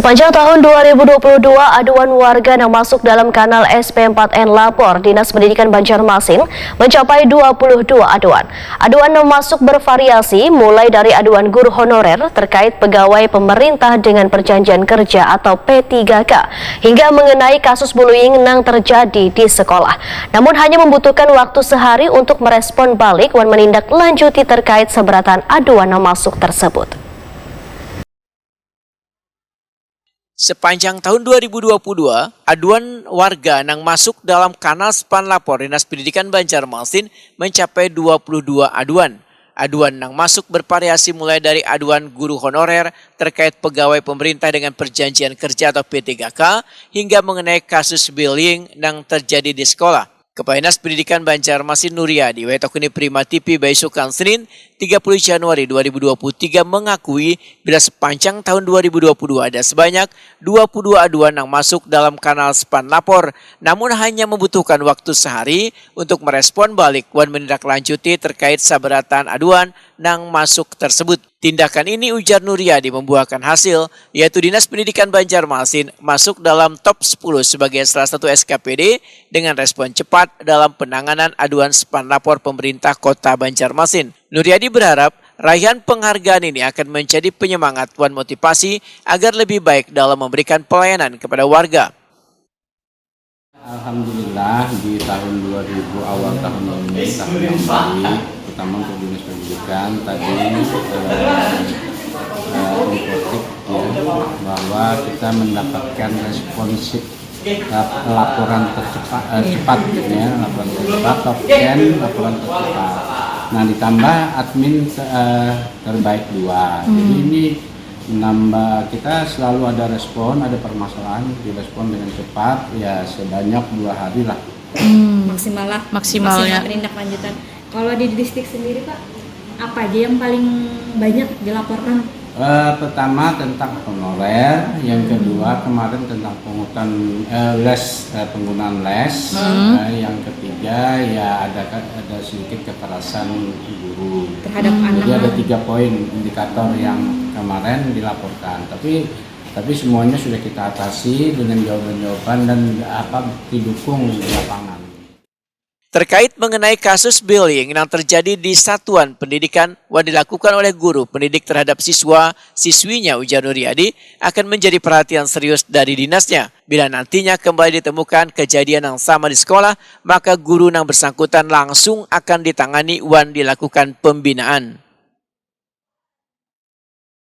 Sepanjang tahun 2022, aduan warga yang masuk dalam kanal SP4N Lapor Dinas Pendidikan Banjarmasin mencapai 22 aduan. Aduan yang masuk bervariasi mulai dari aduan guru honorer terkait pegawai pemerintah dengan perjanjian kerja atau P3K hingga mengenai kasus bullying yang terjadi di sekolah. Namun hanya membutuhkan waktu sehari untuk merespon balik dan menindaklanjuti terkait seberatan aduan yang masuk tersebut. Sepanjang tahun 2022, aduan warga yang masuk dalam kanal SPAN Lapor Dinas Pendidikan Banjarmasin mencapai 22 aduan. Aduan yang masuk bervariasi mulai dari aduan guru honorer terkait pegawai pemerintah dengan perjanjian kerja atau P3K hingga mengenai kasus bullying yang terjadi di sekolah. Kepala Dinas Pendidikan Banjarmasin Nuryadi Wetokuni Prima TV Baisukan Senin 30 Januari 2023 mengakui bila sepanjang tahun 2022 ada sebanyak 22 aduan yang masuk dalam kanal SPAN Lapor, namun hanya membutuhkan waktu sehari untuk merespon balik dan menindaklanjuti terkait saberatan aduan yang masuk tersebut. Tindakan ini, ujar Nuryadi, membuahkan hasil, yaitu Dinas Pendidikan Banjarmasin masuk dalam top 10 sebagai salah satu SKPD dengan respon cepat dalam penanganan aduan SPAN Lapor pemerintah Kota Banjarmasin. Nuryadi berharap raihan penghargaan ini akan menjadi penyemangat dan motivasi agar lebih baik dalam memberikan pelayanan kepada warga. Alhamdulillah di tahun 2000 awal tahun ini tahun yang baik, terutama untuk Dinas Pendidikan tadi infotik ya, bahwa kita mendapatkan responsif laporan cepat ya, laporan tercepat, top 10 laporan tercepat. Nah, ditambah admin terbaik 2. Jadi ini nambah, kita selalu ada respon, ada permasalahan direspon dengan cepat ya, sebanyak 2 hari lah. Maksimalnya tindak-lanjutan. Kalau di distrik sendiri Pak, apa aja yang paling banyak dilaporkan? Pertama tentang honorer, yang kedua kemarin tentang penggunaan les, yang ketiga ya ada sedikit kekerasan guru Terhadap anak. Jadi ada 3 poin indikator yang kemarin dilaporkan, tapi semuanya sudah kita atasi dengan jawaban-jawaban dan didukung di lapangan. Terkait mengenai kasus bullying yang terjadi di satuan pendidikan yang dilakukan oleh guru pendidik terhadap siswa-siswinya, ujar Nuryadi, akan menjadi perhatian serius dari dinasnya. Bila nantinya kembali ditemukan kejadian yang sama di sekolah, maka guru yang bersangkutan langsung akan ditangani dan dilakukan pembinaan.